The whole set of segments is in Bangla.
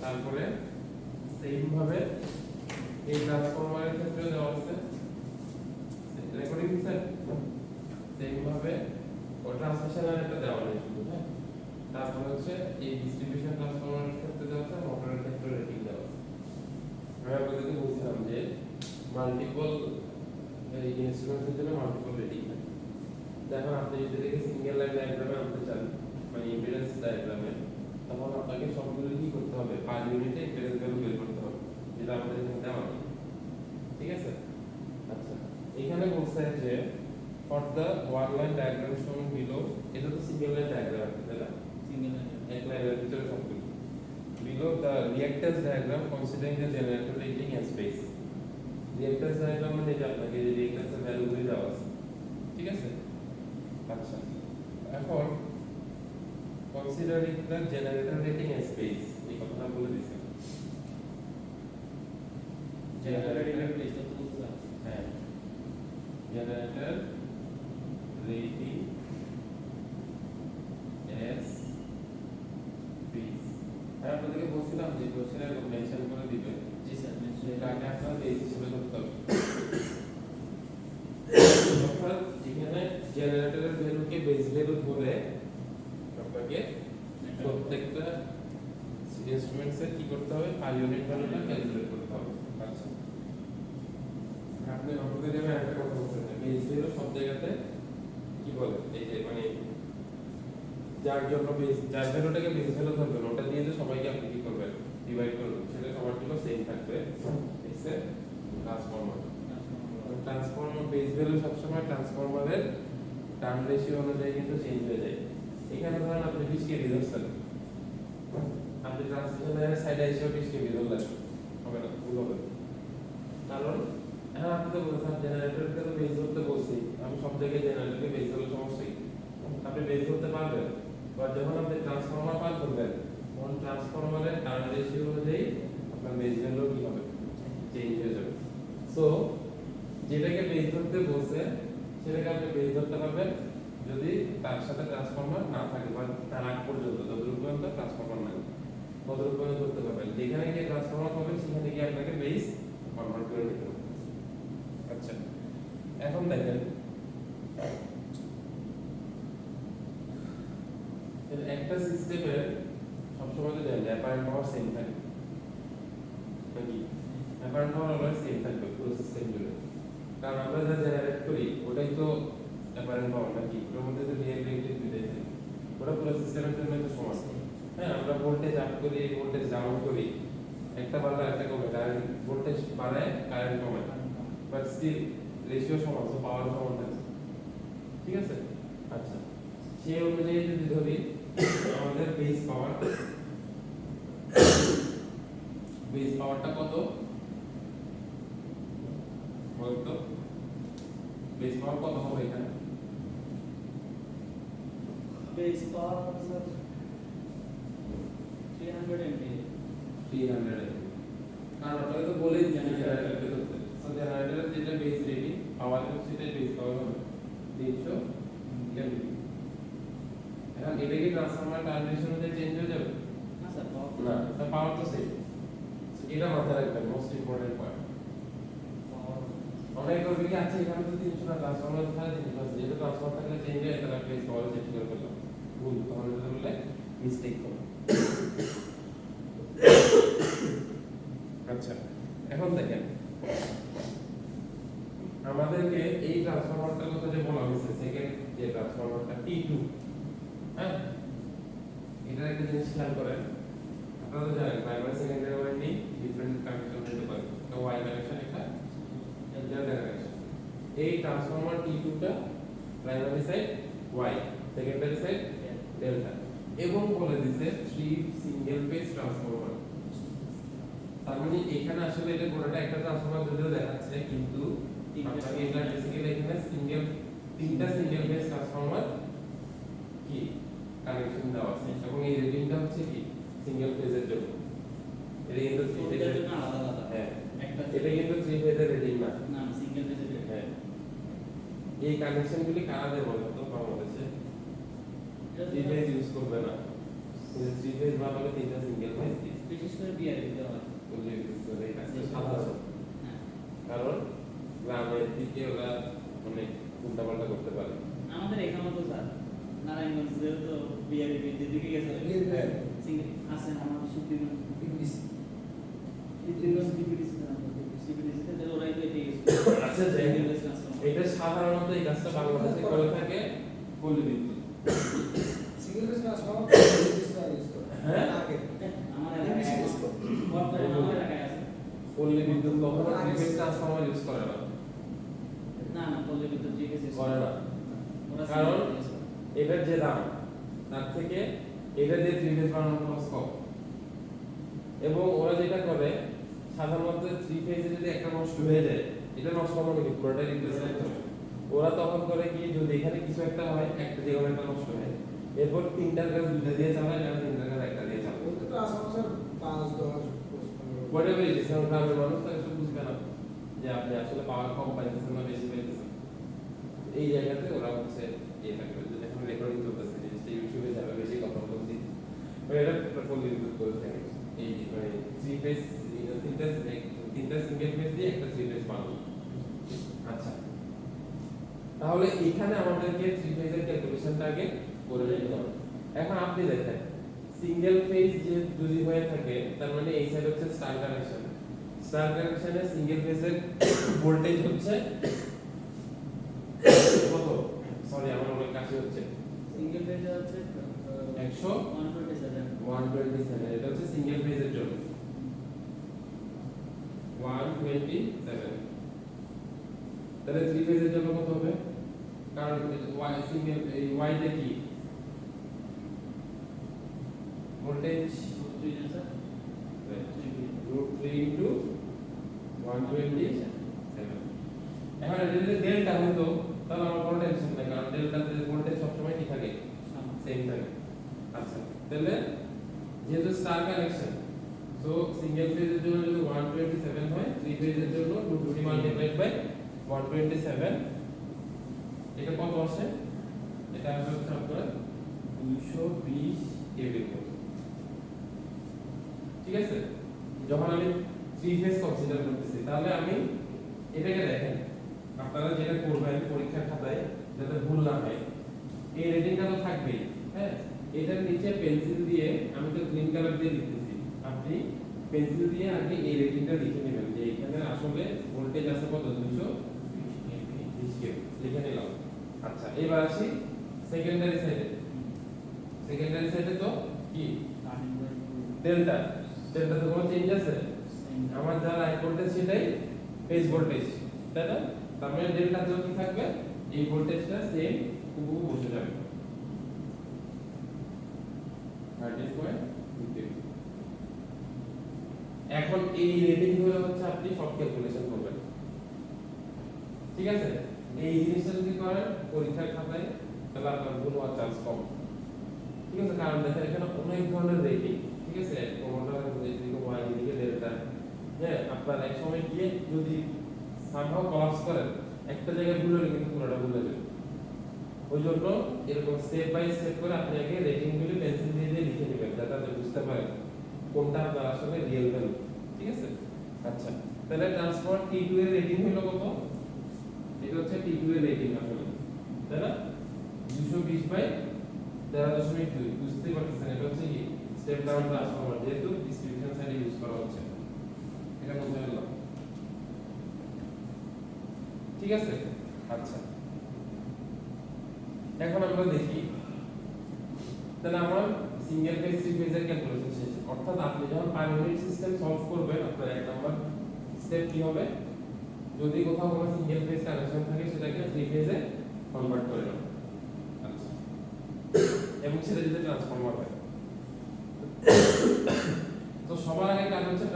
তারপরে সেম ভাবে এই ট্রান্সফরমারের ক্ষেত্রে দেওয়া আছে রেকর্ডিং স্যার সেম ভাবে ও ট্রান্সমিশনের একটা দেওয়া নেই শুধু হ্যাঁ তারপর হচ্ছে এই ডিস্ট্রিবিউশন ট্রান্সফরমারের ক্ষেত্রে দেওয়া আছে মোটরের ক্ষেত্রে রেটিং দেওয়া আছে আমি আপনাদেরকে বলছিলাম যে মাল্টিপল এই ইনস্ট্রুমেন্টের জন্য মাল্টিপল রেটিং হয় দেখুন আপনি যদি দেখে সিঙ্গেল লাইন ডায়াগ্রামে আনতে চান মানে ইম্পিডেন্স ডায়াগ্রামে তখন আপনাকে সবগুলো কি করতে হবে পার ইউনিটে ইম্পিডেন্স ভ্যালু বের করতে হবে যেটা আমাদের এখানে দেওয়া নেই ঠিক আছে আচ্ছা এখানে বলছে যে for the one line diagram shown below এটা তো সিঙ্গেল লাইন ডায়াগ্রাম তাই না সিঙ্গেল লাইন এক লাইনের ভিতরে সবগুলো below the reactance diagram considering the generator rating and space reactance diagram মানে যে আপনাকে যে reactance এর ভ্যালু গুলো দেওয়া আছে ঠিক আছে আচ্ছা এখন considering the generator rating and space এই কথাটা বলে দিছি জেনারেটরের প্লেসটা তো বুঝতে পারছি হ্যাঁ generator rating as space আমি আপনাদেরকে বলছিলাম যে কোশ্চেনে মেনশন করে দিবেন জি স্যার সেটা আগে আপনারা বেস হিসেবে ধরতে হবে অর্থাৎ এখানে জেনারেটরের ভ্যালুকে বেস ভ্যালু ধরে আপনাকে প্রত্যেকটা ইনস্ট্রুমেন্টসে কি করতে হবে পার ইউনিট ভ্যালুটা ক্যালকুলেট করতে হবে আচ্ছা আপনি আপনাদের জন্য একটা কথা বলছেন বেস ভ্যালু সব জায়গাতে কি বলে এই যে মানে যার জন্য বেস যার ভ্যালুটাকে বেস ভ্যালু ধরবেন ওটা দিয়ে যে সবাইকে আপনি কি করবেন ডিভাইড করবেন সেটা সবার জন্য সেম থাকবে এক্সে ট্রান্সফরমার ট্রান্সফরমার বেস ভ্যালু সবসময় ট্রান্সফরমারের টার্ন রেশিও অনুযায়ী কিন্তু চেঞ্জ হয়ে যায় এখানে ধরেন আপনি 20 কেভি ধরছেন আপনি ট্রান্সমিশন লাইনের সাইডে এসে 20 কেভি ধরলেন হবে না ভুল হবে কারণ হ্যাঁ আপনি তো বলছেন জেনারেটরকে তো বেস ধরতে বলছি আমি সব জায়গায় জেনারেটরকে বেস ধরলে সমস্যা কি আপনি বেস ধরতে পারবেন বা যখন আপনি ট্রান্সফরমার পার করবেন তখন ট্রান্সফরমারের টার্ন রেশিও অনুযায়ী আপনার বেস ভ্যালু কি হবে চেঞ্জ হয়ে যাবে সো যেটাকে বেস ধরতে বলছে সেটাকে আপনি বেস ধরতে পারবেন যদি তার সাথে ট্রান্সফরমার না থাকে বা তার আগ পর্যন্ত যতদূর পর্যন্ত ট্রান্সফরমার নাই ততদূর পর্যন্ত ধরতে পারবেন যেখানে গিয়ে ট্রান্সফরমার পাবেন সেখানে গিয়ে আপনাকে বেস কনভার্ট করে নিতে হবে আচ্ছা এখন দেখেন একটা সিস্টেমের সবসময় তো জানেন অ্যাপারেন্ট পাওয়ার সেম থাকে নাকি অ্যাপারেন্ট পাওয়ার অলওয়েজ সেম থাকবে পুরো সিস্টেম জুড়ে কারণ আমরা যা জেনারেট করি ওটাই তো অ্যাপারেন্ট পাওয়ার নাকি ওটার মধ্যে তো রিয়েক্টিভ দুইটাই থাকে ওটা পুরো সিস্টেমের জন্য তো সমান হ্যাঁ আমরা ভোল্টেজ আপ করি ভোল্টেজ ডাউন করি একটা বাড়লে একটা কমে কারেন্ট ভোল্টেজ বাড়ায় কারেন্ট কমে বাট স্টিল রেশিও সমান তো পাওয়ার সমান থাকে ঠিক আছে আচ্ছা সেই অনুযায়ী যদি ধরি আমাদের বেস পাওয়ারটা কত বলতো বেস পাওয়ার কত হবে এখানে বেস পাওয়ার স্যার 300 এমপি 300 কারণ আপনাকে তো বলেই জেনারেটরকে ধরতে সো জেনারেটরের যেটা বেস রেটিং পাওয়ার সেটা বেস পাওয়ার হবে 300 এমপি এখন এটা কি ট্রান্সফরমার ট্রানজিশন অনুযায়ী চেঞ্জ হয়ে যাবে না স্যার পাওয়ার না তা পাওয়ার তো সেম এটা মাথায় রাখবেন মোস্ট ইম্পর্টেন্ট পয়েন্ট পাওয়ার অনেক করবে কি আচ্ছা এখানে তো 300 না ট্রান্সফরমার ছাড়া 300 আছে যেটা ট্রান্সফরমার থাকলে চেঞ্জ হয় তাহলে প্লেস পাওয়ার চেঞ্জ করে ফেললাম ভুল তাহলে এটা বললে মিস্টেক হবে আচ্ছা এখন দেখেন আমাদেরকে এই ট্রান্সফরমারটার কথা যে বলা হয়েছে সেকেন্ড যে ট্রান্সফরমারটা T2 হ্যাঁ এটা একটা জিনিস খেয়াল করেন আপনারা তো জানেন primary secondary winding different connection হতে পারে তো ওয়াই কানেকশন একটা ডেল্টা কানেকশন এই ট্রান্সফরমার T2 টা primary side Y secondary side delta এবং বলে দিয়েছে 3 সিঙ্গেল ফেজ ট্রান্সফরমার তার মানে এখানে আসলে এটা পুরোটা একটা ট্রান্সফরমার যদিও দেখাচ্ছে কিন্তু আপনাকে এটা বেসিক্যালি এখানে তিনটা সিঙ্গেল ফেজ ট্রান্সফরমার কি কানেকশন দেওয়া আছে এবং এই রেটিংটা হচ্ছে কি সিঙ্গেল ফেজের জন্য এটা কিন্তু থ্রি ফেজের জন্য আলাদা আলাদা হ্যাঁ একটা এটা কিন্তু থ্রি ফেজের রেটিং না না সিঙ্গেল ফেজের হ্যাঁ এই কানেকশনগুলি কারা দেবে বলতো বাংলাদেশে থ্রি ফেজ ইউজ করবে না থ্রি ফেজ বা হলে তিনটা সিঙ্গেল ফেজ বিশেষ করে বিআরবি দিতে হয়। ফুললি বিদ্যুৎ করে এই কাজটা সাধারণ, হ্যাঁ কারণ গ্রামের দিকে ওরা মানে উল্টাপাল্টা করতে পারে। আমাদের এখানে তো স্যার নারায়ণগঞ্জ যেহেতু বিআরবি বিদ্যুৎ দিকে গেছে সিঙ্গেল আছে আমার সুপ্রিম সিপিডিসিতে ওরাই তো এটা ইউজ করে। আচ্ছা যাই হোক, এটা সাধারণত এই কাজটা বাংলাদেশে করে থাকে ফুললি বিদ্যুৎ। সিঙ্গেল ফেজ ট্রান্সফরমার ইউজ করে হ্যাঁ? আগে আমার এলাকায় বর্তমানে আমার এলাকায় আছে। ফুললি বিদ্যুৎ কখনো থ্রি ফেজ ট্রান্সফরমার ইউজ করে না, না না পল্লী বিদ্যুৎ ঠিক আছে করে না। ওরা কারণ single use করে। এটার যে দাম তার থেকে এটা দিয়ে থ্রি ফেজ বানানোর খরচ কম। এবং ওরা যেটা করে সাধারণত থ্রি ফেজে যদি একটা নষ্ট হয়ে যায়, এটা নষ্ট হবে না, পুরোটাই রিপ্লেসমেন্ট হবে। ওরা তখন করে কি, যদি এখানে কিছু একটা হয়, একটা যে কোনো একটা নষ্ট হয়, এরপর তিনটার কাজ দুটো দিয়ে চালায়, না তিনটার কাজ একটা দিয়ে চালায়। ওই তো ট্রান্সফরমার 5-10 পরে বেরিয়ে গেছে, গ্রামের মানুষ তাকে সব বুঝবে না যে আপনি আসলে পাওয়ার কম পাইতেছেন না বেশি পাইতেছেন। এই জায়গাতে ওরা হচ্ছে ইয়ে থাকবে, যে এখন রেকর্ডিং চলতেছে, জিনিসটা ইউটিউবে যাবে, বেশি কথা বলছি, এটা ফুললি বিদ্যুৎ করে থাকে। এই মানে থ্রি ফেজ তিনটা সিঙ্গেল ফেজ দিয়ে একটা থ্রি ফেজ বানাবো। আচ্ছা, তাহলে এখানে আমাদেরকে থ্রি ফেজের ক্যালকুলেশনটা আগে করে নিতে হবে। এখন আপনি দেখেন সিঙ্গেল ফেজ যে যদি হয়ে থাকে, তার মানে এই সাইড হচ্ছে স্টার কানেকশন। স্টার কানেকশনে সিঙ্গেল ফেজের ভোল্টেজ হচ্ছে কত? সরি আমার অনেক কাছে হচ্ছে সিঙ্গেল ফেজ হচ্ছে 127। 127 এটা হচ্ছে সিঙ্গেল ফেজের জন্য 127। তাহলে থ্রি ফেজের জন্য কত হবে? কারণ ওয়াই সিঙ্গেল এই ওয়াইটা কি ভোল্টেজ √3 ইনটু 127। এখন এটা যদি ডেল্টা হতো তাহলে আমার কোনো টেনশন নাই, কারণ ডেল্টাতে ভোল্টেজ সবসময় কি থাকে, সেম থাকে। আচ্ছা, তাহলে যেহেতু স্টার কানেকশন, সো সিঙ্গেল ফেজের জন্য যদি 127 হয়, থ্রি ফেজের জন্য 250 মাল্টিপ্লাইড বাই 127, এটা কত আসে? এটা আসলে হচ্ছে আপনার 220 কেভির মতো। ঠিক আছে, যখন আমি থ্রি ফেজ কনসিডার করতেছি, তাহলে আমি এটাকে দেখেন, আপনারা যেটা করবেন পরীক্ষার খাতায় যাতে ভুল না হয়, এই রেটিংটা তো থাকবেই। হ্যাঁ, এটার নিচে পেন্সিল দিয়ে, আমি তো গ্রিন কালার দিয়ে লিখতেছি, আপনি পেন্সিল দিয়ে আগে এই রেটিংটা লিখে নেবেন যে এখানে আসলে ভোল্টেজ আছে কত, 220 কেভি লিখে নিলাম। আচ্ছা, এবার আসি সেকেন্ডারি সাইডে। সেকেন্ডারি সাইডে তো কি ডেল্টা, ডেল্টাতে কোনো চেঞ্জ আছে? আমার যা লাইন ভোল্টেজ সেটাই ফেজ ভোল্টেজ, তাই না? তার মানে ডেল্টাতেও কি থাকবে, এই ভোল্টেজটা সেম হুবহু বসে যাবে 13.2 কেভি। এখন এই রেটিং গুলো হচ্ছে আপনি সব ক্যালকুলেশন করবেন। ঠিক আছে, এই জিনিসটা যদি করেন পরীক্ষার খাতায়, তাহলে আপনার ভুল হওয়ার চান্স কম। ঠিক আছে, কারণ দেখেন এখানে অনেক ধরনের রেটিং। ঠিক আছে, কোনটা এদিকে ওয়াই, এদিকে ডেল্টা। হ্যাঁ, আপনার এক সময় গিয়ে যদি সামহাও কলাপস করেন, একটা জায়গায় ভুল হলে কিন্তু পুরোটা ভুলে যাবে। ওই জন্য এরকম স্টেপ বাই স্টেপ করে আপনি আগে রেটিংগুলি পেন্সিল দিয়ে দিয়ে লিখে নেবেন, যাতে আপনি বুঝতে পারেন কোনটা আপনার আসলে রিয়েল ভ্যালু। ঠিক আছে, আচ্ছা, তাহলে ট্রান্সফরমার T2 এর রেটিং হলো কত? এটা হচ্ছে T2 এর রেটিং আসলে, তাই না? 220 বাই 13.2। বুঝতেই পারতেছেন এটা হচ্ছে কি স্টেপ ডাউন ট্রান্সফরমার, যেহেতু ডিস্ট্রিবিউশন সাইডে ইউজ করা হচ্ছে। এটা বুঝতে পারলাম? ঠিক আছে, আচ্ছা, এখন আমরা দেখি, তাহলে আমার সিঙ্গেল ফেজ থ্রি ফেজের ক্যালকুলেশন শেষ। অর্থাৎ আপনি যখন পার ইউনিট সিস্টেম সলভ করবেন, আপনার এক নাম্বার স্টেপ কি হবে, যদি কোথাও কোনো সিঙ্গেল ফেজ কানেকশন থাকে সেটাকে থ্রি ফেজে কনভার্ট করে নেবেন। আচ্ছা, এবং সেটা যদি ট্রান্সফরমার হয়, তো সবার আগে কাজ হচ্ছে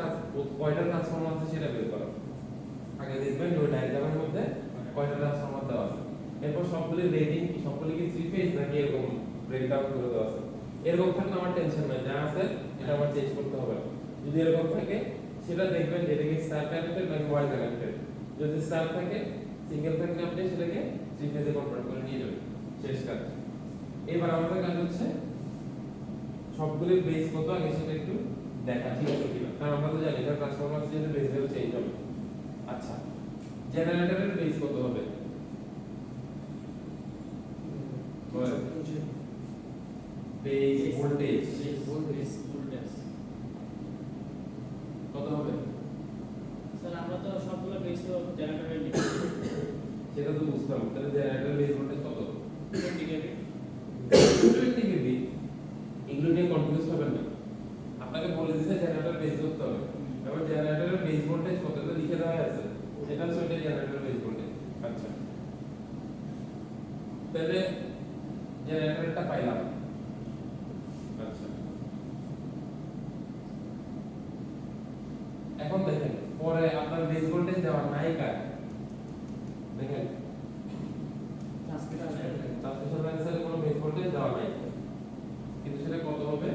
কয়টা ট্রান্সফরমার আছে সেটা বের করা। আগে দেখবেন ওই ডায়াগ্রামের মধ্যে কয়টা ট্রান্সফরমার দেওয়া আছে, এরপর সবগুলি রেটিং কি, সবগুলি কি থ্রি ফেজ নাকি এরকম ব্রেকডাউন করে দেওয়া আছে। এরকম থাকলে আমার টেনশন নাই, যা আছে এটা আমার চেঞ্জ করতে হবে। যদি এরকম থাকে সেটা দেখবেন যেটা কি স্টার কানেক্টেড নাকি ওয়াই কানেক্টেড। যদি স্টার থাকে, সিঙ্গেল থাকলে আপনি সেটাকে থ্রি ফেজে কনভার্ট করে নিয়ে যাবেন, শেষ কাজ। এবার আমাদের কাজ হচ্ছে সবগুলির বেস কত আগে সেটা একটু দেখা ঠিক আছে কিনা, কারণ আমরা তো জানি এটা transformer change base value change হবে। আচ্ছা, জেনারেটরের বেস কত হবে? বেস ভোল্টেজ ভোল্টেজ কত হবে? স্যার আমরা তো সবগুলো বেস তো জেনারেটরে লিখি সেটা তো বুঝতাম, তাহলে জেনারেটরের বেস ভোল্টেজ কত? 20 কেভি 20 কেভি। এগুলো নিয়ে কনফিউজ হবেন না, আপনাকে বলে দিয়েছে জেনারেটর বেস ধরতে হবে, এবার জেনারেটরের বেস ভোল্টেজ কত এটা লিখে দেওয়া আছে, এটা হচ্ছে ওইটা জেনারেটরের বেস ভোল্টেজ। আচ্ছা, তাহলে জেনারেটরটা পাইলাম। আচ্ছা, এখন দেখেন পরে আপনার বেস ভোল্টেজ দেওয়া নাই কার, দেখেন ট্রান্সমিটার ট্রান্সমিশন লাইনের কোনো বেস ভোল্টেজ দেওয়া নাই, কিন্তু সেটা কত হবে?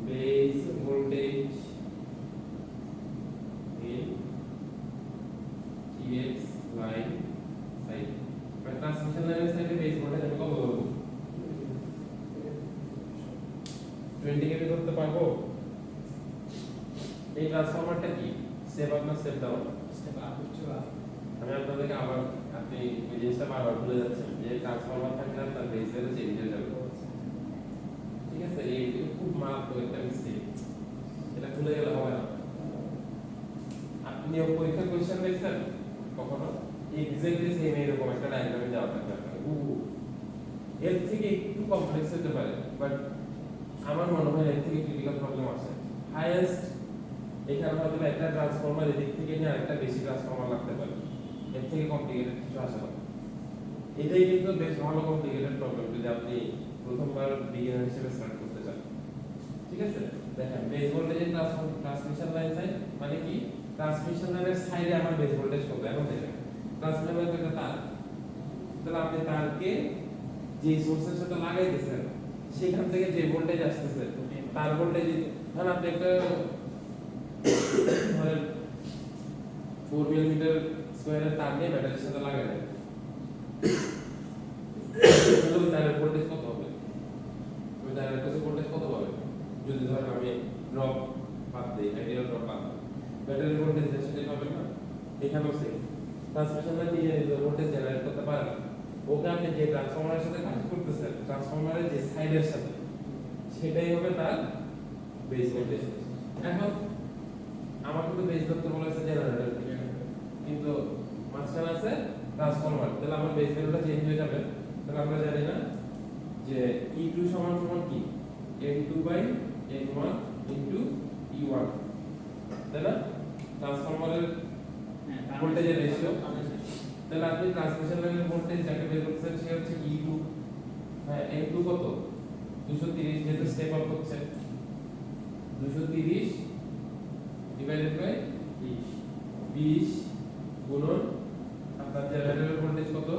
Base voltage in TX line side, মানে ট্রান্সমিশন লাইনের সাইডে বেস ভোল্টেজ আমি কত ধরবো? 20 কেভি ধরতে পারবো? এই ট্রান্সফরমারটা কি স্টেপ আপ না স্টেপ ডাউন? স্টেপ আপ আমি আপনাদেরকে আবার, আপনি ওই জিনিসটা বারবার ভুলে যাচ্ছেন যে ট্রান্সফরমার থাকলে আপনার বেস ভ্যালু চেঞ্জ হয়ে যাবে, ঠিক আছে? এই খুব মারাত্মক একটা মিস্টেক, এটা ভুলে গেলে হবে না। আপনি পরীক্ষা কোশ্চেন দেখছেন কখনো এক্স্যাক্টলি সেম এরকম একটা ডায়াগ্রামে দেওয়া থাকবে আপনার এর থেকে একটু কমপ্লেক্স হতে পারে, বাট আমার মনে হয় এর থেকে ক্রিটিক্যাল প্রবলেম আছে হাইয়েস্ট। এখানে হয়তো একটা ট্রান্সফরমার এদিক থেকে নিয়ে আরেকটা বেশি ট্রান্সফরমার লাগতে পারে, এর থেকে কমপ্লিকেটেড কিছু আসে না। এটাই কিন্তু বেশ ভালো কমপ্লিকেটেড প্রবলেম যদি আপনি প্রথমবার বিগিনার হিসেবে স্টার্ট করতে চান, ঠিক আছে? দেখেন বেস ভোল্টেজের ট্রান্সমিশন লাইন সাইড মানে কি, ট্রান্সমিশন লাইনের সাইডে আমার বেস ভোল্টেজ কত? এখন দেখেন ট্রান্সমিশন লাইন একটা তার, তাহলে আপনি তারকে যে সোর্সের সাথে লাগাইতেছেন সেখান থেকে যে ভোল্টেজ আসতেছে তার ভোল্টেজ, ধরেন আপনি একটা ধরেন 4 মিলিমিটার স্কয়ারের তার নিয়ে ব্যাটারির সাথে লাগালেন, তাহলে তারের ভোল্টেজ কত হবে? ওই তারের কাছে ভোল্টেজ কত হবে? যদি ধরেন আমি ড্রপ বাদ দিই, আইডিয়াল ড্রপ বাদ দিই, ব্যাটারির ভোল্টেজ সেটাই পাবেন না। এখানেও সেম, ট্রান্সমিশন লাইন নিজে নিজে ভোল্টেজ জেনারেট করতে পারে না, ওকে আপনি যে ট্রান্সফরমারের সাথে কানেক্ট করতেছেন ট্রান্সফরমারের যে সাইডের সাথে সেটাই হবে তার বেস ভোল্টেজ। এখন আমাকে তো বেস ধরতে বলেছে জেনারেটর, কিন্তু মাঝখানে আছে ট্রান্সফরমার, তাহলে আমার বেস ভ্যালুটা চেঞ্জ হয়ে যাবে। তাহলে আমরা জানি না যে E2 সমান সমান কি N2/N1 ইনটু E1, তাই না? ট্রান্সফরমারের ভোল্টেজের রেশিও। তাহলে আপনি ট্রান্সমিশন লাইনের ভোল্টেজ যাকে বের করছেন সে হচ্ছে E2, হ্যাঁ N2 কত? 230, যেহেতু স্টেপ আপ হচ্ছে 230 ডিভাইডেড বাই 20 গুণন আপনার জেনারেটরের ভোল্টেজ কত?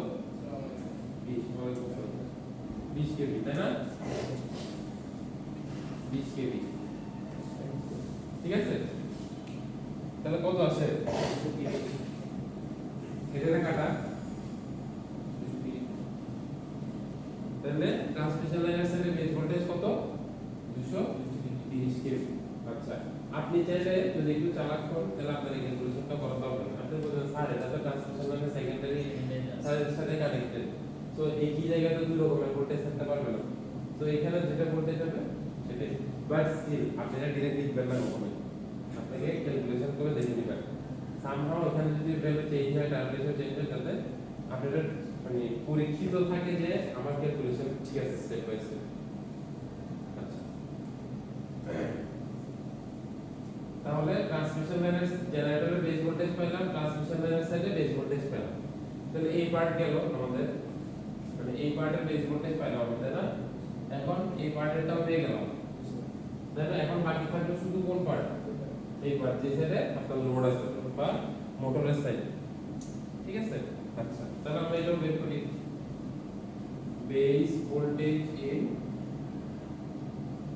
20 কেভি, তাই না? 20 কেভি, ঠিক আছে? তাহলে কত আসে? এটা কাটা, তাহলে ট্রান্সমিশন লাইনের সাথে বেস ভোল্টেজ কত? 230 কেভি। আচ্ছা, আপনি চাইলে যদি একটু চালাক হন তাহলে আপনার এই ক্যালকুলেশনটা করা দরকার নেই। আপনি বলবেন স্যার এটা তো ট্রান্সমিশন লাইনের সেকেন্ডারি সাইডের সাথে কানেক্টেড, তো একই জায়গাতে দুই রকমের ভোল্টেজ থাকতে পারবে না, তো এখানে যেটা ভোল্টেজ হবে সেটাই। বাট স্টিল আপনি এটা ডিরেক্ট লিখবেন না, কখনোই আপনাকে ক্যালকুলেশন করে দেখে নেবেন। সামহাও এখানে যদি ভ্যালু চেঞ্জ হয়, টার্মিনেশন চেঞ্জ হয়, তাতে আপনাদের মানে পরীক্ষিত থাকে যে আমার ক্যালকুলেশন ঠিক আছে স্টেপ বাই স্টেপ। আচ্ছা, তাহলে ট্রান্সমিশন লাইনের জেনারেটরের বেস ভোল্টেজ পেলাম, ট্রান্সমিশন লাইনের সাইডে বেস ভোল্টেজ পেলাম, তাহলে এই পার্ট গেল আমাদের, মানে এই পার্টের বেস ভোল্টেজ পেলাম আমরা, তাই না? এখন এই পার্টেরটাও পেয়ে গেলাম, তাই না? এখন বাকি থাকলো শুধু কোন পার্ট? এই পার্ট যে সাইডে আপনার লোড আছে বা মোটরের সাইড, ঠিক আছে? আচ্ছা, তাহলে আমরা এটাও বের করি, base voltage in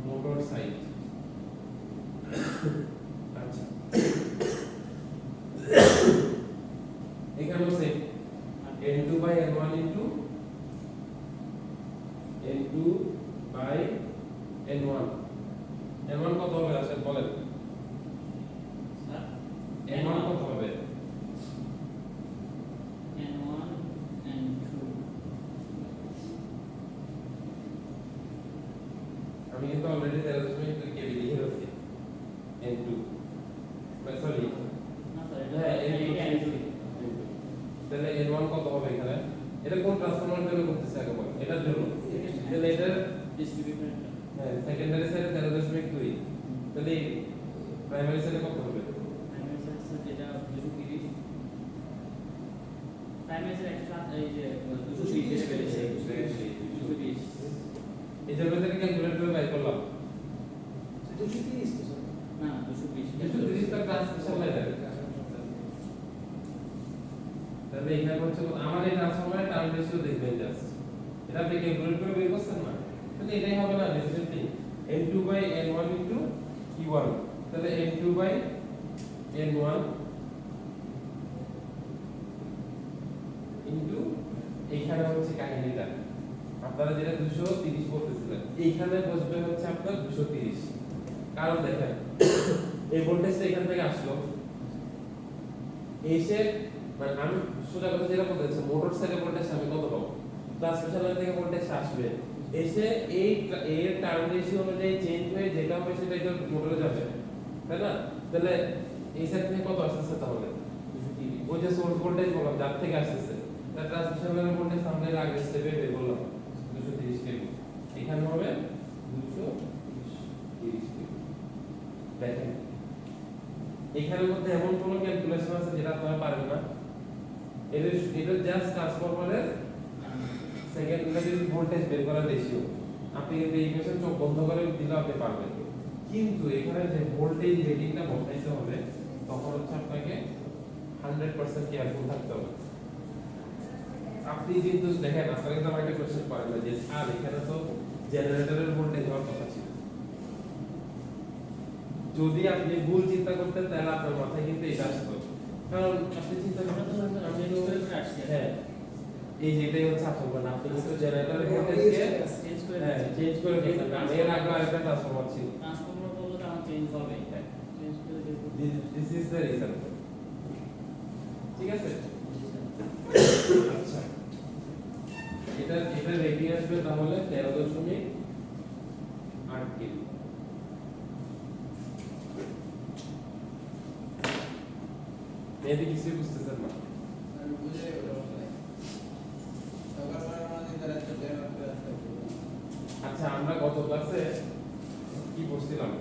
motor side. আচ্ছা, এখানেও same N2/N1 into N2/N1, N1 কত হবে আসেন বলেন স্যার N1 কত হবে N1 N2 আমি কিন্তু অলরেডি 13.2 কেবি লিখে রাখছি N2 সরি না স্যার হ্যাঁ এটা N2 N2 তাহলে N1 কত হবে এখানে এটা কোন ট্রান্সফরমার জন্য করতেছে আগে বলেন এটার জন্য তাহলে এটা ডিস্ট্রিবিউটর হ্যাঁ সেকেন্ডারি সাইডে 13.2 তাহলে প্রাইমারি সাইডে কত হবে প্রাইমারি সেন্সর যেটা 230 প্রাইমারি সেন্সর 107 এই যে 220 এর বেড়েছে 220 এই জন্য থেকে ক্যালকুলেট করে বের করলাম 230 তো স্যার না 220 230 টা ট্রান্সমিশন লাইন তাহলে এখানে হচ্ছে আমার এই ট্রান্সফরমারের টার্ম রেশিও দেখবেন জাস্ট এটা আপনি ক্যালকুলেট করে বের করছেন না তাহলে এটাই হবে না ডেফিনেটলি n2 n1 q1 তাহলে n2 n1 এইখানে হচ্ছে কাহিনীটা আপনারা যেটা 230 বলতেছিলেন এইখানে বসবে হচ্ছে আপনার 230 কারণ দেখেন এই ভোল্টেজটা এখান থেকে আসলো এসে মানে আমি সোজা কথা যেটা বলতেছি মোটর সাইকেল ভোল্টেজ আমি কত পাবো ট্রান্সমিশন লাইন থেকে ভোল্টেজ আসবে এসে এই এর টার্ম রেশিও অনুযায়ী চেঞ্জ হয়ে যেটা হবে সেটা এটা মোটরে যাবে তাই না তাহলে এই সাইড থেকে কত আসতেছে তাহলে 230 ওই যে সোর্স ভোল্টেজ বললাম যার থেকে আসতেছে তার ট্রান্সমিশন লাইনের ভোল্টেজ আমরা এর আগে স্টেপে বের করলাম 230 কেভি এখানে হবে 230 কেভি দেখেন এখানের মধ্যে এমন কোনো ক্যালকুলেশন আছে যেটা আপনারা পারেন না এটা জাস্ট ট্রান্সফরমারের সেকেন্ডারি ভোল্টেজ বের করার রেশিও আপনি কিন্তু এই ইকুয়েশন চোখ বন্ধ করে দিলে আপনি পারবেন কিন্তু এখানে যে ভোল্টেজ রেটিংটা বসাইতে হবে তখন হচ্ছে আপনাকে 100% কেয়ারফুল থাকতে হবে আপনি কিন্তু দেখেন আপনাকে তো একটা কোশ্চেন করেন না যে আর এখানে তো জেনারেটরের ভোল্টেজ হওয়ার কথা ছিল যদি আপনি ভুল চিন্তা করতেন তাহলে আপনার মাথায় কিন্তু এটা আসতো কারণ আপনি চিন্তা করতেন আমি হ্যাঁ এই যে এটাই হচ্ছে আসল মানে আপনি কিন্তু জেনারেটরের ভোল্টেজকে চেঞ্জ করে চেঞ্জ করে দিয়েছেন এর আগে আরেকটা ট্রান্সফরমার ছিল ট্রান্সফরমার বলতে তো আমার চেঞ্জ হবে চেঞ্জ করে দেব দিস ইজ দ্য রিজন ঠিক আছে আচ্ছা এটা রেটিং আসবে তাহলে 13.8 কেভি মেয়েদি কিছুই বুঝতেছেন না আচ্ছা আমরা গত ক্লাসে কি পড়ছিলাম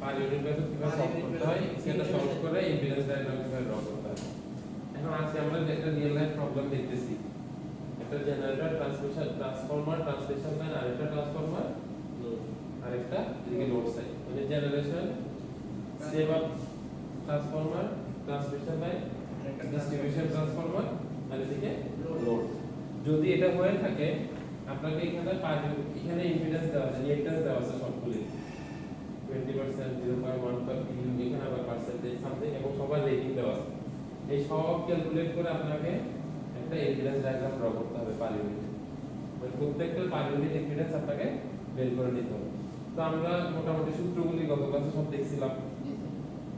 পার ইউনিট মেথড কিভাবে সলভ করতে হয় সেটা সলভ করে ইম্পিডেন্স ডায়াগ্রাম কিভাবে ড্র করতে হয় এখন আজকে আমরা একটা রিয়েল লাইফ প্রবলেম দেখতেছি একটা জেনারেটর ট্রান্সফরমার ট্রান্সমিশন লাইন আরেকটা ট্রান্সফরমার আরেকটা এদিকে লোড সাইড মানে জেনারেশন সেভ up transformer transmission line distribution transformer আর এদিকে লোড যদি এটা হয়ে থাকে আপনাকে এখানে এখানে ইম্পিডেন্স দেওয়া আছে রিঅ্যাকট্যান্স দেওয়া আছে সবগুলি 20% 0.1 per কিলো এখানে আবার পার্সেন্টেজ সামথিং এবং সবার রেটিং দেওয়া আছে এই সব ক্যালকুলেট করে আপনাকে একটা ইম্পিডেন্স ডায়াগ্রাম ড্র করতে হবে পার ইউনিট মানে প্রত্যেকটা পার ইউনিট ইম্পিডেন্স আপনাকে বের করে নিতে হবে তো আমরা মোটামুটি সূত্রগুলি গত ক্লাসে সব দেখছিলাম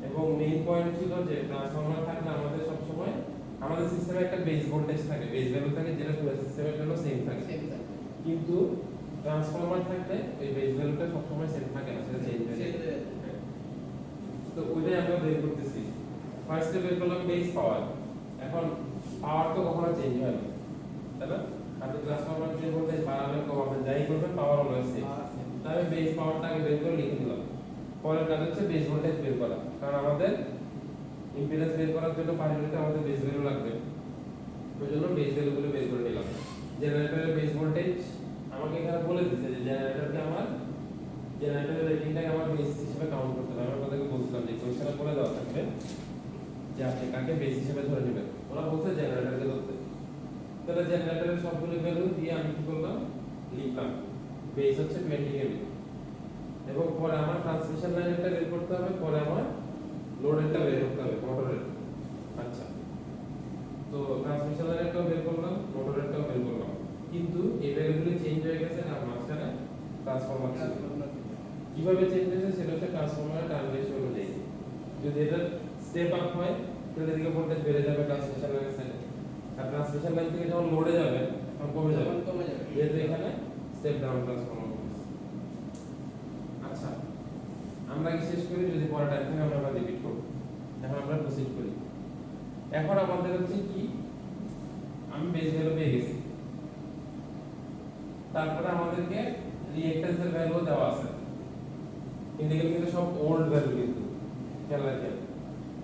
এবং মেইন পয়েন্ট ছিল যে ট্রান্সফরমার থাকলে আমাদের সব সময় আমাদের সিস্টেমে একটা বেস ভোল্টেজ থাকে বেস ভ্যালু থাকে যেটা পুরো সিস্টেমের জন্য সেম থাকে কিন্তু ট্রান্সফরমার থাকলে এই বেস ভ্যালুটা সব সময় সেম থাকে না সেটা চেঞ্জ হয়ে যায় তো ওইটাই আমরা বের করতেছি ফার্স্টে বের করলাম বেস পাওয়ার এখন পাওয়ার তো কখনো চেঞ্জ হয় না তাই না আপনি ট্রান্সফরমার যে ভোল্টেজ বাড়াবেন কমাবেন যাই করবেন পাওয়ার অলওয়েজ সেম তাহলে বেস পাওয়ারটাকে বের করে লিখে দিলাম পরের কাজ হচ্ছে বেস ভোল্টেজ বের করা কারণ আমাদের ইম্পিডেন্স বের করার জন্য পার ইউনিটে আমাদের বেস ভ্যালু লাগবে ওই জন্য বেস ভ্যালুগুলো বের করে নিলাম জেনারেটরের বেস ভোল্টেজ আমাকে এখানে বলে দিচ্ছে যে জেনারেটরকে আমার জেনারেটরের রেটিংটাকে আমার বেস হিসেবে কাউন্ট করতে হবে আমি আপনাদেরকে বলছিলাম যে কোশ্চেনে বলে দেওয়া থাকবে যে আপনি কাকে বেস হিসেবে ধরে নেবেন ওরা বলছে জেনারেটরকে ধরতে তাহলে জেনারেটরের সবগুলো ভ্যালু দিয়ে আমি কি করলাম লিখলাম বেস হচ্ছে 20 কেভি এবং পরে আমার ট্রান্সমিশন লাইনটা বের করতে হবে পরে আমার লোডেরটা বের করতে হবে মোটরের আচ্ছা তো ট্রান্সমিশন লাইনটাও বের করলাম মোটরেরটাও বের করলাম কিন্তু এই ভ্যালুগুলি চেঞ্জ হয়ে গেছে আর মাঝখানে ট্রান্সফরমার ছিল কিভাবে চেঞ্জ হয়েছে সেটা হচ্ছে ট্রান্সফরমারের টার্ন রেশিও অনুযায়ী। যদি এটা স্টেপ আপ হয় তাহলে এদিকে ভোল্টেজ বেড়ে যাবে ট্রান্সমিশন লাইনের সাইডে, আর ট্রান্সমিশন লাইন থেকে যখন লোডে যাবে তখন কমে যাবে, যেহেতু এখানে স্টেপ ডাউন ট্রান্সফরমার। আচ্ছা, আমরা কি শেষ করি? যদি পরে টাইম থাকে আমরা রিপিট করব। এখন আমরা প্রসিড করি। এখন আমাদের হচ্ছে কি, আমি বেস ভ্যালু পেয়ে গেছি, তারপরে আমাদেরকে রিঅ্যাকট্যান্সের ভ্যালু দেওয়া আছে, কিন্তু এগুলো কিন্তু সব ওল্ড ভ্যালু, কিন্তু খেয়াল রাখেন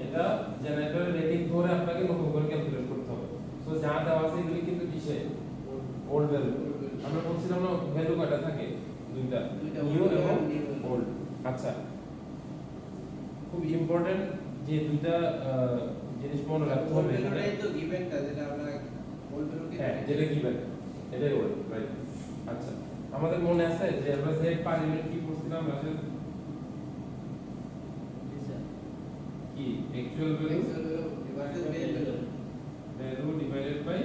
এটা জেনারেটরের রেটিং ধরে আপনাকে নতুন করে ক্যালকুলেট করতে হবে। সো যা দেওয়া আছে এগুলি কিন্তু কিসে ওল্ড ভ্যালু। আমরা বলছিলাম না ভ্যালু কয়টা থাকে? দুইটা, নিউ এবং ওল্ড। আচ্ছা, খুব ইম্পর্টেন্ট যে দুইটা জিনিস মনে রাখতে হবে। এটাই তো গিভেনটা যেটা আমরা ওল্ড ভ্যালুকে, হ্যাঁ, যেটা গিভেন এটাই ওল্ড, রাইট। আচ্ছা, আমাদের মনে আছে যে আমরা জেড পার ইউনিট কি করছিলাম? রাশেদ কি actual value versus base value value divided by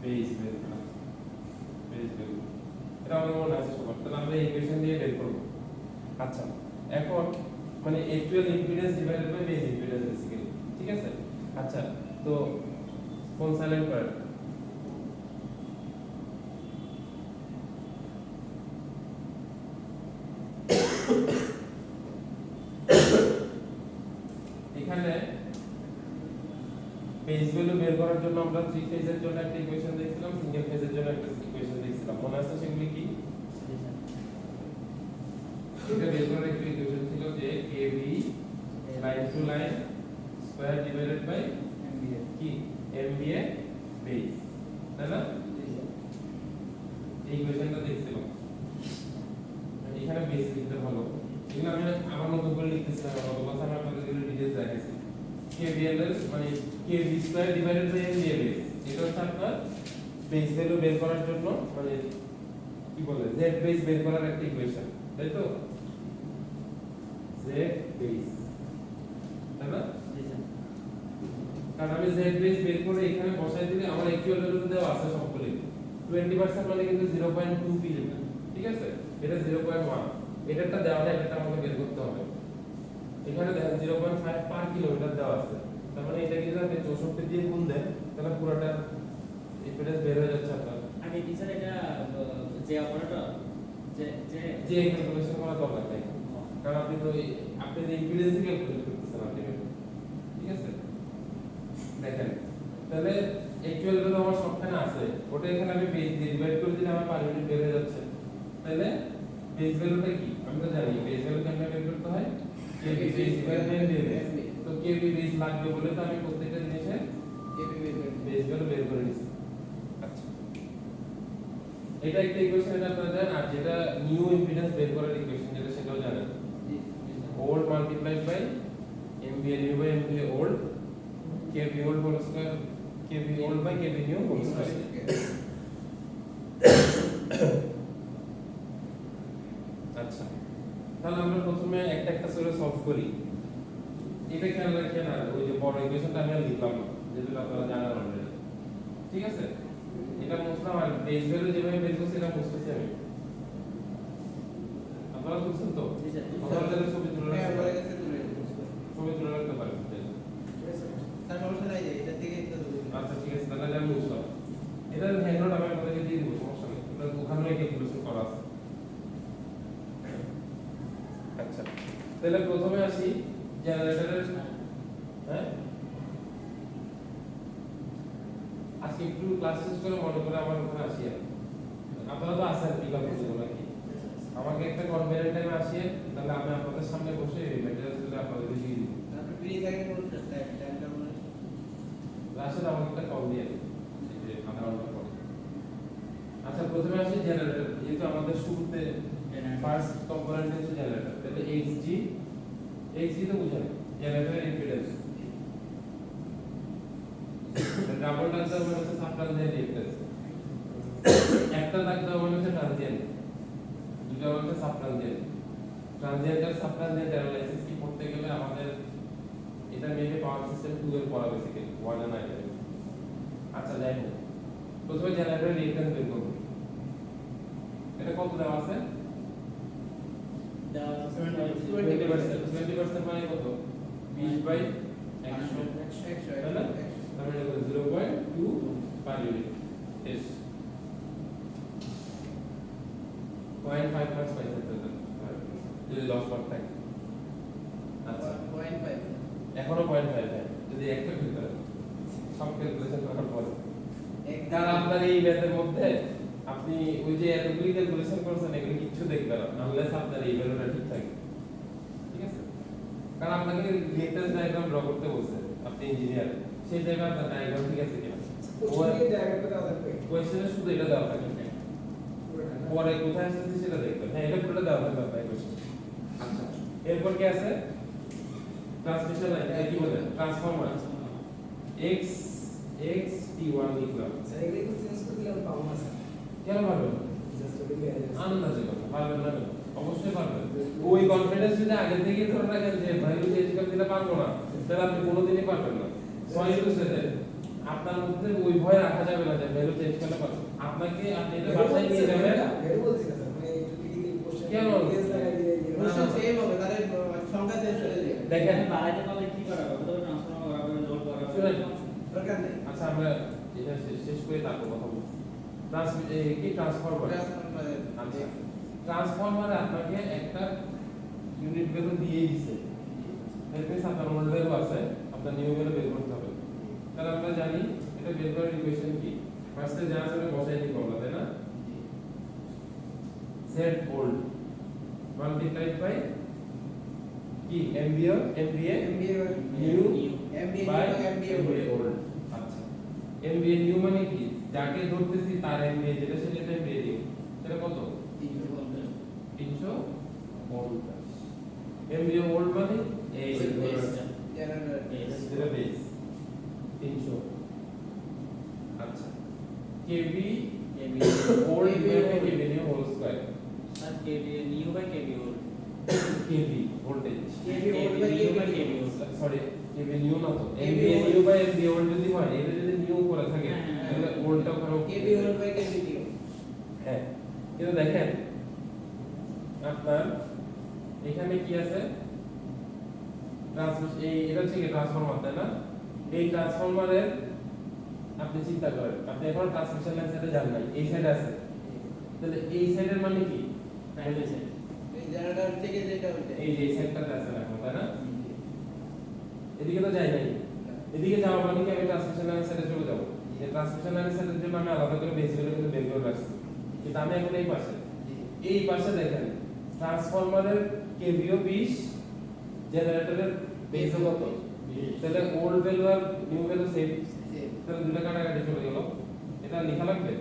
base value. Base value এটা আমাদের মনে আছে সবার, তাহলে আমরা এই ইকুয়েশন দিয়ে বের করব। আচ্ছা, এখন মানে actual impedance divided by base impedance basically, ঠিক আছে? আচ্ছা, তো ফোন সাইলেন্ট করেন। এখানে বেস ভ্যালু বের করার জন্য আমরা থ্রি ফেজের জন্য একটা ইকুয়েশন দেখছিলাম, সিঙ্গেল ফেজের জন্য একটা ইকুয়েশন দেখছিলাম, মনে আছে সেগুলি কি? এটা বের করার একটা ইকুয়েশন ছিল যে KV line to line square divided by কি এমভিএ বেস, তাই না? এই ইকুয়েশনটা দেখছিলাম। এখানে বেস লিখতে ভালো, এগুলো আমি আমার মতো করে লিখতেছিলাম, আমার মতো কথা আমি আপনাদের এগুলো ডিটেইলস দেখাইছি। কেভিএল এর মানে KV square divided by MVA base, এটা হচ্ছে আপনার বেস ভ্যালু বের করার জন্য মানে কি বলে জেড বেস বের করার একটা ইকুয়েশন, তাই তো? জেড বেস, তাই না? কারণ আমি জেড বেস বের করে এখানে বসাই দিলে আমার অ্যাকচুয়াল ভ্যালু দেওয়া আছে সবগুলো 20% মানে কিন্তু 0.2 পিএম, ঠিক আছে? এটা 0.1, এটাটা দেওয়া নেই, এটা আমাকে বের করতে হবে। এখানে দেখেন 0.5 পার কিলোমিটার দেওয়া আছে, তার মানে এটা যদি আপনি 64 দিয়ে গুণ দেন তাহলে পুরোটা ইম্পিডেন্স বের হয়ে যাচ্ছে আপনার। আগে টিচার এটা যে অপারেটর যে যে ক্যালকুলেশন করা দরকার নেই, কারণ আপনি তো আপনি যে ইম্পিডেন্স ক্যালকুলেট করতেছেন আলটিমেটলি, ঠিক আছে? দেখেন তাহলে অ্যাকচুয়াল ভ্যালু আমার সবখানে আছে, ওটা এখানে আমি বেস দিয়ে ডিভাইড করে দিলে আমার পার ইউনিট বের হয়ে যাচ্ছে। তাহলে বেস ভ্যালুটা কি আমি তো জানি, বেস ভ্যালু কেমনে বের করতে হয়? KV base divide by base. তো কেভি বেস লাগবে বলে তো আমি প্রত্যেকটা জিনিসে কেভি বেস ভ্যালু বের করে নিছি। আচ্ছা, এটা একটা ইকুয়েশন, এটা আপনারা জানেন। আর যেটা নিউ ইম্পিডেন্স বের করার ইকুয়েশন যেটা সেটাও জানেন, old multiplied by MVA new by MVA old, KV old whole square, KV old by KV new whole square. আচ্ছা, তাহলে আমরা প্রথমে একটা একটা করে সলভ করি। এটা খেয়াল রাখেন, আর ওই যে বড় ইকুয়েশনটা আমি আর লিখলাম না, যেটা আপনারা জানেন অলরেডি, ঠিক আছে? এটা মুছলাম, আর বেস ভ্যালু যেভাবে বের করছি এটা মুছতেছি আমি। আপনারা বুঝছেন তো? আপনারা তাহলে ছবি তুলে হ্যাঁ রাখতে বলে পারেন, গেছে তুলে ছবি তুলে রাখতে পারেন। তার সমস্যা নাই, যে এটা থেকে এটা তুলে আচ্ছা, ঠিক আছে, তাহলে আমি বুঝলাম। এটার হ্যান্ডআউট আমি আপনাদেরকে দিয়ে দিব, সমস্যা নেই, এটা ওখানে ক্যালকুলেশন করা আছে। আচ্ছা, তাহলে প্রথমে আসি জেনারেটরের, হ্যাঁ আজকে একটু ক্লাস শেষ করে মনে করে আমার ওখানে আসি। আপনারা তো আসেন বিকাল পর্যন্ত নাকি? আমাকে একটা কনভেনিয়েন্ট টাইমে আসিয়ে, তাহলে আমি আপনাদের সামনে বসে এই ম্যাটেরিয়ালসগুলো আপনাদের দিয়ে দিব। আপনি ফ্রি থাকেন কোন টাইমটা বলে রাশেদ আমাকে একটা কল দিয়ে দিন, এই যে আধা ঘন্টা পরে। আচ্ছা, প্রথমে আসি জেনারেটর, যেহেতু আমাদের শুরুতে ফার্স্ট কম্পোনেন্ট হচ্ছে জেনারেটর, তাহলে এইচজি তো বুঝেন জেনারেটরের ইম্পিডেন্স। ডাবল ডাক দেওয়া মানে হচ্ছে সাব ট্রানজিয়েন্ট রিঅ্যাক্ট্যান্স, একটা ডাক দেওয়া মানে হচ্ছে ট্রানজিয়েন্ট, দুটো মানে হচ্ছে সাব ট্রানজিয়েন্ট। ট্রানজিয়েন্ট আর সাব ট্রানজিয়েন্ট অ্যানালাইসিস কি করতে গেলে আমাদের এটা মেবি পাওয়ার সিস্টেম 2 এর পড়া বেসিক্যালি 1 এর নাই। আচ্ছা, যাই হোক, প্রথমে জেনারেটরের রিঅ্যাক্ট্যান্স বের করব। এটা কত দেওয়া আছে? দেওয়া আছে 20% মানে কত 20/100 তাই না তাহলে এটা কত 0.2 পার ইউনিট এস 0.5 প্লাস 5 যদি 10 বার থাকে আচ্ছা 0.5 এখনো 0.5 হয় যদি একটা ভিতরে সব ক্যালকুলেশন করার পরে কারণ আপনার এই ব্যাচের মধ্যে আপনি ওই যে এতগুলি ক্যালকুলেশন করছেন এগুলো কিচ্ছু দেখবেন না আনলেস আপনার এই ভ্যালুটা ঠিক থাকে ঠিক আছে কারণ আপনাকে রিঅ্যাক্ট্যান্স ডায়াগ্রাম ড্র করতে বলছে আপনি ইঞ্জিনিয়ার সেই জায়গায় আপনার ডায়াগ্রাম ঠিক আছে কিনা কোশ্চেনে ডায়াগ্রামটা দেওয়া থাকবে কোয়েশ্চেনে শুধু এটা দেওয়া থাকে পুরোটা না? পরে কোথায় এসেছে সেটা দেখবেন হ্যাঁ এটা পুরোটা দেওয়া থাকবে আপনার কোয়েশ্চেন আচ্ছা এরপর কি আছে ট্রান্সমিশন লাইন কি বলে ট্রান্সফরমার x x t1 লিখলাম স্যার এগুলো একটু চেঞ্জ করে দিলে আমি পাবো না স্যার কেন পারবেন জাস্ট ওটা লিখে দিয়েছি। আন্দাজে কথা পারবেন না কেন? অবশ্যই পারবেন ওই কনফিডেন্স যদি আগে থেকে ধরে রাখেন যে ভ্যালু চেঞ্জ করে দিলে পারবো না তাহলে আপনি কোনোদিনই পারবেন না সরি টু সে দ্যাট আপনার মধ্যে ওই ভয় রাখা যাবে না যে ভ্যালু চেঞ্জ করলে পারবো আপনাকে আপনি এটা বাসায় নিয়ে যাবেন ভেরি বলছি না স্যার মানে একটু ক্রিটিক্যাল কোশ্চেন কেন? কেস লাগাই দিলে যে কোশ্চেন সেম হবে তাহলে সংখ্যা চেঞ্জ হয়ে যাবে দেখেন বাড়াইতে পারলে কি করা হবে তবে ট্রান্সফর্মার করা হবে লোড করা শুনেন। হবে দরকার নেই আচ্ছা আমরা এটা শেষ করে তারপর কথা বলবো কি ট্রান্সফরমার ট্রান্সফরমারের আচ্ছা ট্রান্সফরমারে আপনাকে একটা ইউনিট ভ্যালু দিয়ে দিছে এর পেছনে আপনার ওল্ড ভ্যালু আছে আপনার নিউ ভ্যালু বের করতে হবে তাহলে আমরা জানি এটা বের করার ইকুয়েশন কি ফার্স্টে যা আছে ওটা বসাই দিই আমরা তাই না সেট ওল্ড মাল্টিপ্লাইড বাই কি MBA MBA new MBA by MBA MBA old আচ্ছা এমবিএ নিউ মানে কি যাকে ধরতেছি তার এমবিএ যেটা সেটা এমবিএ নিউ সেটা কত 350 এমবিএ ওল্ড মানে এই জেনারেটর যেটা বেস 300 আচ্ছা KV old divided KV new whole square আর KV new by KV old KV voltage KV old by KV new sorry KV new না তো KV MVA old। New by MVA old যদি হয় এটা যদি নিউ করে থাকে হ্যাঁ, হ্যাঁ, তাহলে ওল্ডটা ওখানে KV old by KV new হ্যাঁ কিন্তু দেখেন আপনার এখানে কি আছে ট্রান্সমিশন এই এটা হচ্ছে কি ট্রান্সফরমার তাই না এই ট্রান্সফরমারের আপনি চিন্তা করেন আপনি এখন ট্রান্সমিশন লাইন সাইডে যান নাই এই সাইডে আছে তাহলে এই সাইডের মানে কি প্রাইমারি সাইড এই জেনারেটর থেকে যেটা ওইটা এই যে এই সাইডটাতে আছে এখন তাই না এদিকে তো যাই নাই এদিকে যাওয়া মানে কি আমি ট্রান্সমিশন লাইন সাইডে চলে যাবো এই ট্রান্সমিশন লাইন সাইডের জন্য আমি আলাদা করে বেস ভ্যালু কিন্তু বের করে রাখছি কিন্তু আমি এখন এই পাশে দেখেন ট্রান্সফরমারের কেভিও 20 জেনারেটরের বেসও কত তাহলে ওল্ড ভ্যালু আর নিউ ভ্যালু সেম তাহলে দুটো কাটাকাটি চলে গেল এটা লেখা লাগবে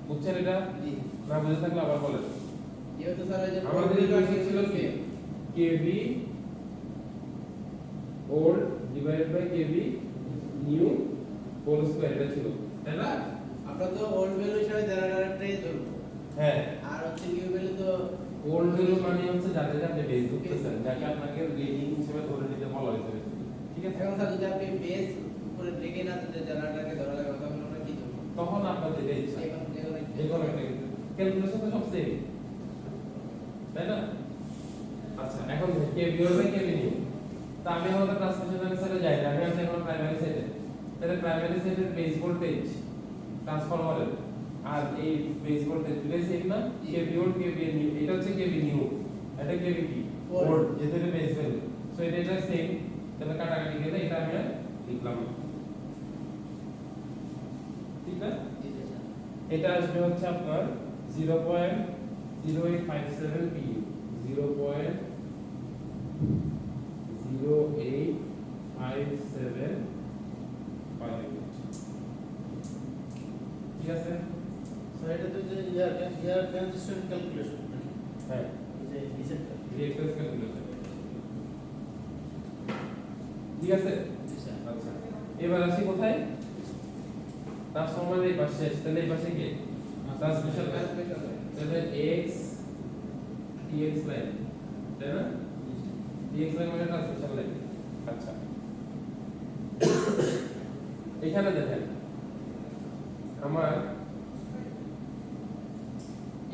বুঝছেন এটা জি না বুঝে থাকলে আবার বলেন যেহেতু স্যার এই যে আমাদের ইকুয়েশন ছিল কি KV old divided by KV new whole square এটা ছিল তাই না আমরা তো ওল্ড ভ্যালু হিসেবে জেনারেটর ট্রেস ধরবো হ্যাঁ আর হচ্ছে নিউ ভ্যালু তো ওল্ড ভ্যালু মানে হচ্ছে যাদের আপনি বেস ধরতেছেন যাকে আপনাকে রিডিং হিসেবে ধরে নিতে বলা হয়েছে ঠিক আছে এখন স্যার যদি আপনি বেস উপরে রেখে না তো জেনারেটরকে ধরা লাগে তখন আমরা কি করবো তখন আপনার যেটা ইচ্ছা এখন যে কোনো একটা ক্যালকুলেশন তো সব সেম তাই না আচ্ছা এখন কেভি ওর বাই কেভি নিউ তা আমি এখন ট্রান্সমিশন লাইনের সাথে যাই না আমি আছি এখন প্রাইমারি সাইডে তাহলে প্রাইমারি সাইডের বেস ভোল্টেজ ট্রান্সফরমারের আর এই বেস ভোল্টেজ দুটোই সেম না কেভি ওল্ড কেভি নিউ এটা হচ্ছে কেভি নিউ এটা কেভি কি Old। ওল্ড যেটা বেস ভ্যালু সো এটা সেম তাহলে কাটাকাটি গেলে এটা আমি আর লিখলাম না। ঠিক না এটা আসবে হচ্ছে আপনার 0.0857 PU 0.0857 ঠিক আছে So এটা তো যে ইয়ার ট্রানজিশন ক্যালকুলেশন হ্যাঁ যে হিসাবটা রিঅ্যাক্ট্যান্স ক্যালকুলেশন ঠিক আছে আচ্ছা এবার আসি কোথায় ট্রান্সফরমারের এই পাশে শেষ তাহলে এই পাশে কি ট্রান্সমিশন লাইন তাহলে x tx লাইন তাই না tx লাইন মানে ট্রান্সমিশন লাইন আচ্ছা এখানে দেখেন আমার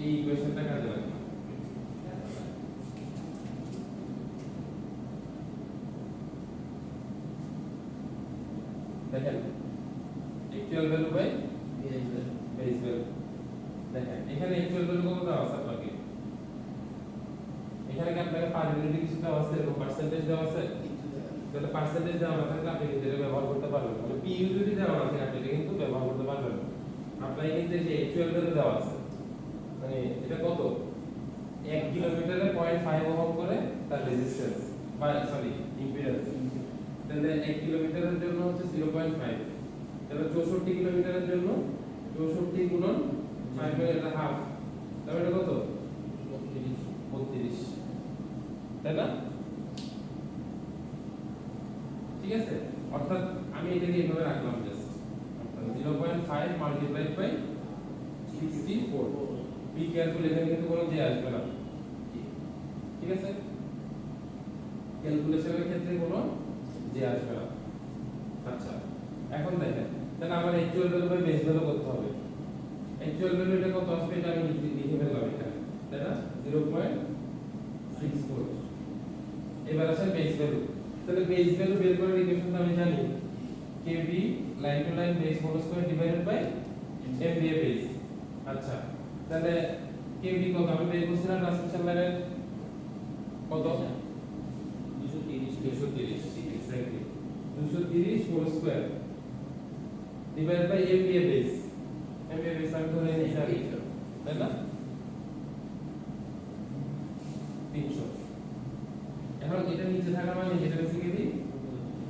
এই ইকুয়েশনটা কাজে লাগবে দেখেন actual value by base value. দেখেন এখানে অ্যাকচুয়াল ভ্যালু কত দেওয়া আছে আপনাকে? এখানে কি আপনাকে পার ইউনিট কিছু দেওয়া আছে, এরকম পার্সেন্টেজ দেওয়া আছে? তাহলে পার্সেন্টেজ দেওয়া না থাকলে আপনি কিন্তু এটা ব্যবহার করতে পারবেন না। মানে পিইউ যদি দেওয়া না থাকে আপনি এটা কিন্তু ব্যবহার করতে পারবেন না। আপনার কিন্তু এই যে অ্যাকচুয়াল ভ্যালু দেওয়া আছে, মানে এটা কত? 1 কিলোমিটারে 0.5 ওহম করে তার রেজিস্ট্যান্স বা সরি ইম্পিডেন্স। তাহলে 1 কিলোমিটারের জন্য হচ্ছে 0.5, তাহলে 64 কিলোমিটারের জন্য 64 গুণন 5 এর এটা হাফ, তাহলে এটা কত? 32, তাই না? ঠিক আছে, অর্থাৎ আমি এটাকে এইভাবে রাখলাম জাস্ট, অর্থাৎ 0.5 মাল্টিপ্লাইড বাই 64। বি কেয়ারফুল, এখানে কিন্তু কোনো যে আসবে না, ঠিক আছে? ক্যালকুলেশনের ক্ষেত্রে কোনো যে আসবে না। আচ্ছা, এখন দেখেন তাহলে আমার actual value by base value করতে হবে। অ্যাকচুয়াল ভ্যালু এটা কত আসবে এটা আমি লিখে ফেললাম এখানে, তাই না? 0.64। এবার আসেন বেস ভ্যালু। তাহলে বেস ভ্যালু বের করার ইকুয়েশনটা আমি জানি, KV line to line base whole square divided by MVA base. আচ্ছা, তাহলে কেবি কত আমি বের করছিলাম ট্রান্সমিশন লাইনের কত? 230 exactly 230 whole square divided by MVA base. MVA base আমি ধরে নিয়েছি আগে, তাই না? 300। এখন এটা নিচে থাকা মানে এটা বেসিক্যালি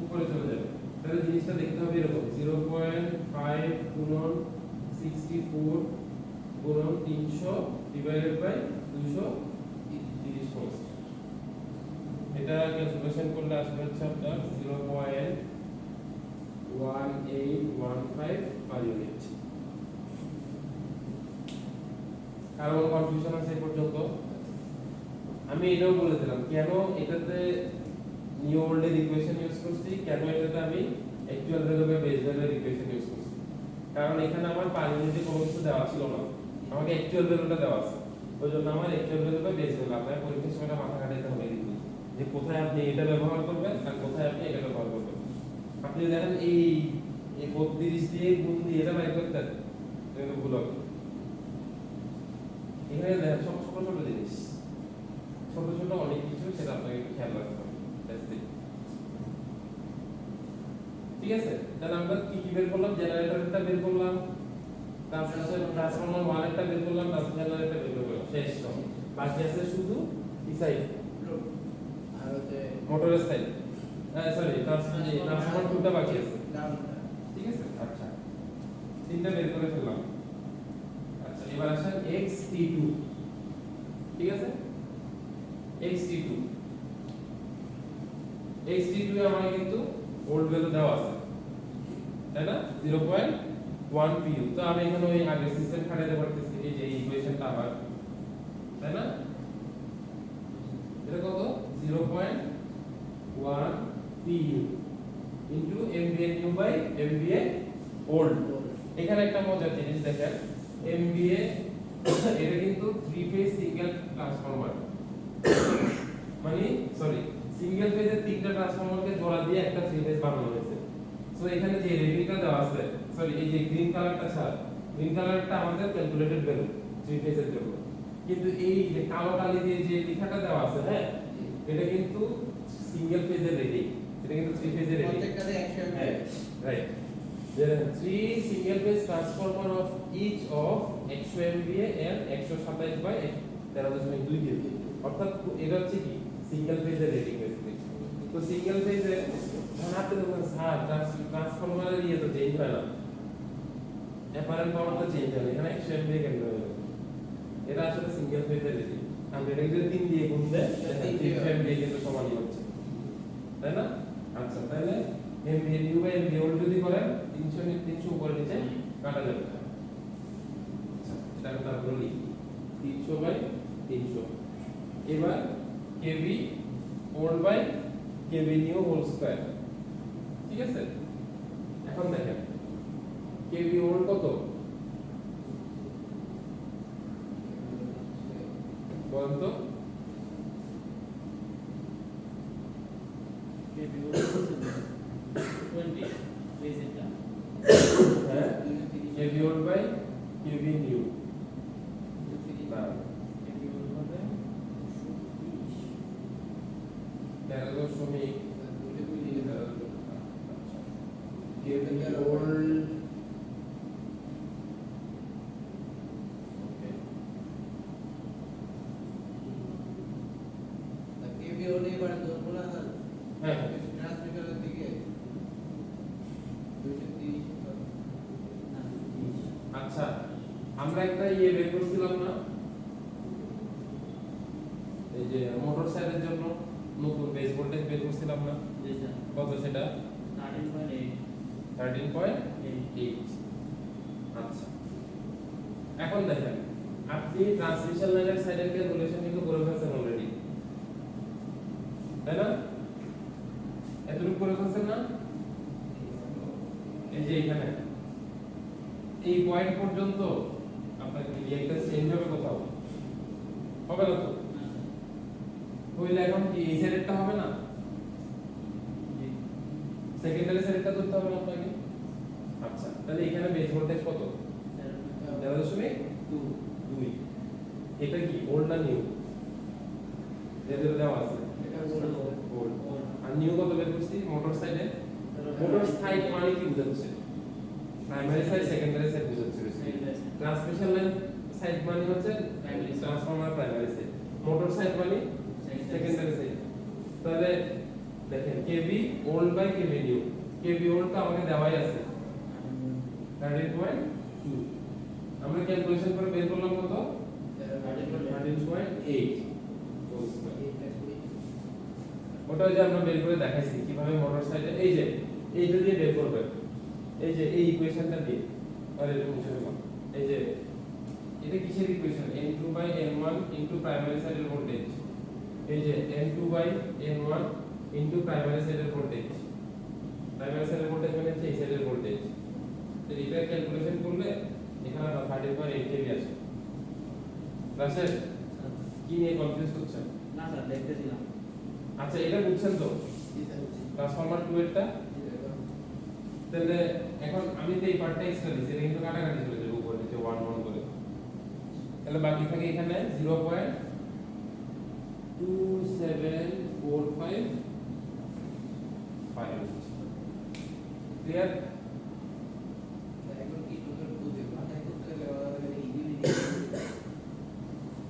উপরে চলে যাবে। তাহলে জিনিসটা দেখতে হবে এরকম 0.5 গুণন 64 গুণন 300 ডিভাইডেড বাই 230 হোল। এটা ক্যালকুলেশন করলে আসবে হচ্ছে আপনার 0.1815 পার ইউনিট। কারণ কনফিউশন আছে এই পর্যন্ত? আমি এটাও বলে দিলাম কেন এটাতে নিউ ওল্ডের ইকুয়েশন ইউজ করছি, কেন এটাতে আমি অ্যাকচুয়াল ভ্যালু বাই বেস ভ্যালুর ইকুয়েশন ইউজ করছি। কারণ এখানে আমার পার ইউনিটে কোনো কিছু দেওয়া ছিল না, আমাকে অ্যাকচুয়াল ভ্যালুটা দেওয়া আছে। ওই জন্য আমার actual value by base value আপনার পরীক্ষার সময় মাথা খাটাইতে হবে কিন্তু, যে কোথায় আপনি এটা ব্যবহার করবেন আর কোথায় আপনি এটা ব্যবহার করবেন। আপনি দেখেন এই 32 দিয়ে গুণ দিয়ে এটা বাইর করতেন, এটা ভুল হবে। এখানে দেখেন সব ছোট ছোট জিনিস, ছোট ছোট অনেক কিছু, সেটা আপনাকে একটু খেয়াল রাখতে হবে। ঠিক আছে, তাহলে আমরা কি কি বের করলাম? জেনারেটরটা বের করলাম, ট্রান্সফরমার 1 একটা বের করলাম, ট্রান্সফরমার একটা বের করলাম, শেষ সব। বাকি আছে শুধু কি সাইড? আর হচ্ছে মোটরের সাইড, সরি ট্রান্সফরমার 2টা বাকি আছে, ঠিক আছে? আচ্ছা, তিনটা বের করে ফেললাম। আচ্ছা, এবার আসেন XT2, ঠিক আছে? XT2 এ আমার কিন্তু ওল্ড ভ্যালু দেওয়া আছে, তাই না? 0.1 pu। তো আমি এখানে ওই আগের সিস্টেম খাটাতে পারতেছি, এই যে ইকুয়েশনটা আবার, তাই না? এটা কত? 0.1 pu into MVA new by MVA old। এখানে একটা মজার জিনিস দেখেন, MVA এটা কিন্তু 3 ফেজ সিঙ্গেল ট্রান্সফরমার, মানে সরি সিঙ্গেল ফেজের তিনটা ট্রান্সফরমারকে জোড়া দিয়ে একটা 3 ফেজ বানানো হয়েছে। সো এখানে যে রেটিংটা দেওয়া আছে, সরি এই যে গ্রিন কালারটা ছাড়া, গ্রিন কালারটা আমাদের ক্যালকুলেটেড ভ্যালু 3 ফেজের জন্য, কিন্তু এই যে কালো কালি দিয়ে যে লেখাটা দেওয়া আছে, হ্যাঁ, এটা কিন্তু সিঙ্গেল ফেজের রেটিং, এটা কিন্তু 3 ফেজের রেটিং। প্রত্যেকটাতে 100 হ্যাঁ, right. There are 3 single phase transformer of each of 100 MVA and 127 by 13.2 kV। অর্থাৎ এটা হচ্ছে কি সিঙ্গেল ফেজের রেটিং বেসিক্যালি। তো সিঙ্গেল ফেজে আপনি দেখুন স্যার ট্রান্সফরমারের ইয়ে তো চেঞ্জ হয় না, অ্যাপারেন্ট পাওয়ার তো চেঞ্জ হয় না, এখানে 100 MVA কেন হয়ে গেল? এটা আসলে সিঙ্গেল ফেজের রেটিং। আমরা এটা যদি 3 দিয়ে গুণ দেয় তাহলে 3 MVA কিন্তু সমানই হচ্ছে, তাই না? আচ্ছা, তাহলে MVA new by MVA old যদি করেন 300 উপরে নিচে কাটা যাবে। আচ্ছা, এটা আমি তারপরে লিখি 300 বাই 300। এবার kV old by kV new whole square, ঠিক আছে? এখন দেখেন kV old কত বলেন তো? কেবি 20 বেস এটা দশমিক কেভি ওল্ড কেভি হলে এবার ধরবো না স্যার হ্যাঁ ট্রান্সমিটারের দিকে 230 আচ্ছা আমরা একটা ইয়ে বের করছিলাম না এই যে মোটর সাইকেলের জন্য নতুন বেস ভোল্টেজ বের করছিলাম না জি স্যার কত সেটা 13.8 13.8 আচ্ছা এখন দেখেন আপনি ট্রান্সমিশন লাইনের সাইডের ক্যালকুলেশন কিন্তু করে ফেলছেন অলরেডি তাই না এতটুকু করে ফেলছেন না এই যে এখানে এই পয়েন্ট পর্যন্ত আপনার রিঅ্যাক্ট্যান্স চেঞ্জ হবে কোথাও হবে না তো হইলে এখন কি এই সাইডেরটা হবে না জি সেকেন্ডারি সাইডটা ধরতে হবে না আপনাকে আচ্ছা তাহলে এখানে বেস ভোল্টেজ কত 13.2 এটা কি ওল্ড না নিউ যেটা দেওয়া আছে এটা ওল্ড আর নিউ কত বের করছি মোটর সাইডে মোটর সাইড মানে কি বুঝাচ্ছে প্রাইমারি সাইড সেকেন্ডারি সাইড বুঝাচ্ছে ট্রান্সমিশন লাইন সাইড মানে হচ্ছে Primary side. Transformer primary side motor side মানে সেকেন্ডারি সাইড তাহলে দেখেন KV old by KV new KV old তো আমাকে দেওয়াই আছে 13.2 আমরা ক্যালকুলেশন করে বের করলাম কত 13.8 ওটা যে আমরা বের করে দেখাইছি কিভাবে মোটর সাইডে এই যে এইটা দিয়ে বের করবেন এই যে এই ইকুয়েশনটা দিয়ে আর এটা মুছে দিলাম এই যে এটা কিসের equation n2 by n1 into primary সাইডের ভোল্টেজ এই যে n2 by n1 into primary সাইডের ভোল্টেজ প্রাইমারি সাইডের ভোল্টেজ মানে হচ্ছে এই সাইডের ভোল্টেজ তো এটা ক্যালকুলেশন করলে এখানে 13.8 কেভি আসে রাশেদ কি নিয়ে কনফিউজ করছেন না স্যার দেখতেছিলাম আচ্ছা এটা বুঝছেন তো ট্রান্সফরমার 2 এরটা তাহলে এখন আমি তো এই পার্টটা এক্সট্রা দিছি এটা কিন্তু কাটাকাটি চলে যাবে উপরে নিচে 1 1 করে তাহলে বাকি থাকে এখানে 0.2745 ক্লিয়ার এখন কি তোদের বুঝে মাথায় করতে গেলে ইজিলি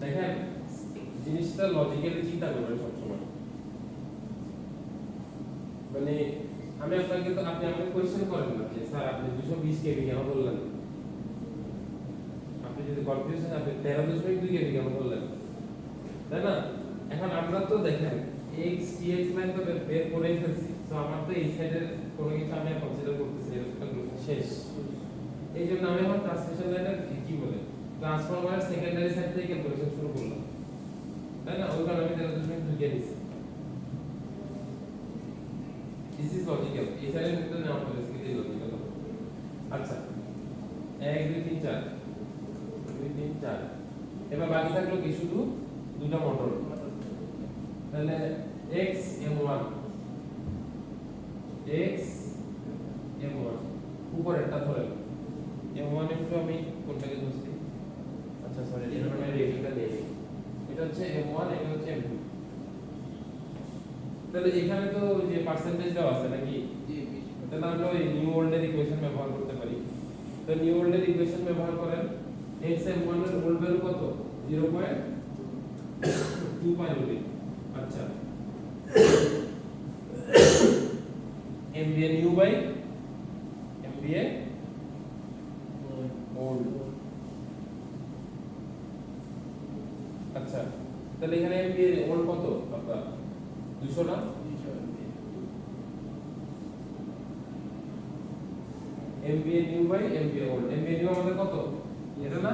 দেখেন জিনিসটা লজিক্যালি চিন্তা করবেন সবসময় মানে আমি আপনাকে তো আপনি আমাকে কোয়েশ্চেন করেন না যে স্যার আপনি 220 কেভি কেন বললেন আপনি যদি কনফিউশন আপনি 13.2 কেভি কেন বললেন তাই না এখন আমরা তো দেখেন x tx লাইন তো বের করেই ফেলছি তো আমার তো এই সাইডের কোনো কিছু আমি কনসিডার করতেছি এটা শেষ এই জন্য আমি এখন ট্রান্সমিশন লাইনের কি বলে ট্রান্সফরমারের সেকেন্ডারি সাইড থেকে ক্যালকুলেশন শুরু করলাম তাই না ওই কারণে আমি 13.2 কে নিছি দিস ইজ লজিক্যাল এই সাইডের মধ্যে নেওয়া হয়েছে কি লজিক্যাল আচ্ছা 1 2 3 4 2 3 4 এবার বাকি থাকলো কি শুধু দুটো মোটর তাহলে x m1 x m1 উপরেরটা ধরে m1 একটু আমি কোনটাকে ধরছি আচ্ছা সরি এটা মানে রেটিংটা দেই এটা হচ্ছে m1 এটা হচ্ছে m2 তাহলে এখানে তো যে পার্সেন্টেজ দেওয়া আছে নাকি তাহলে আমরা ওই নিউ ওল্ড এর ইকুয়েশন ব্যবহার করতে পারি তো নিউ ওল্ড এর ইকুয়েশন ব্যবহার করেন x m1 এর ওল্ড ভ্যালু কত 0.25 আচ্ছা MVA new by MVA old আচ্ছা তাহলে এখানে MVA old কত আপনার 200 না MVA new by MVA old MVA new আমাদের কত এটা না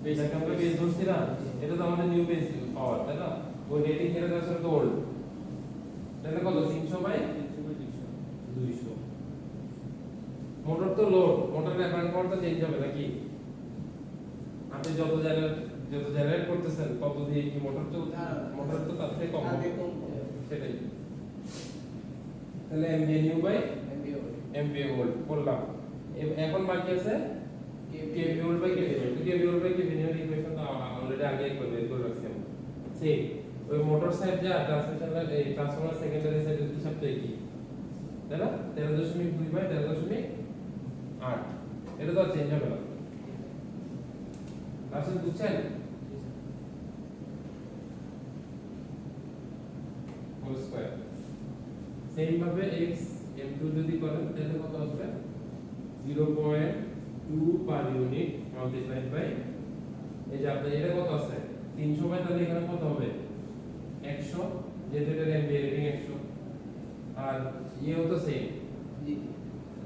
বেসটাকে আমরা বেস ধরছি না এটা তো আমাদের নিউ বেস পাওয়ার তাই না ওই রেটিং এর কাছে তো ওল্ড তাহলে কত 300 বাই 200 মোটর তো লোড মোটরের অ্যাপারেন্ট পাওয়ার তো চেঞ্জ হবে নাকি আপনি যত জেনারেট করতেছেন তত দিয়ে কি মোটর তো তার থেকে কম হবে সেটাই তাহলে MVA new by MVA old বললাম এখন বাকি আছে KV old by KV old KV old by KV new equation তো অলরেডি আগে একবার বের করে রাখছি আমরা সেই ওই মোটর মোটর সাইড যা ট্রান্সমিশন লাইন এই ট্রান্সফরমার সেকেন্ডারি সাইডের হিসাবটা কি তাই না 13.2 বাই 13.8 এটা তো চেঞ্জ হবে না আসলে বুঝছেন হোল স্কয়ার সেম ভাবে x m2 যদি করেন তাহলে কত আসবে 0.2 পার ইউনিট মাল্টিপ্লাইড বাই এই যে আপনার এটা কত আছে 300 বাই তাহলে এখানে কত হবে 100 যেহেতু এটা এমবিএ রেটিং 100 আর ইয়েও তো সেম জি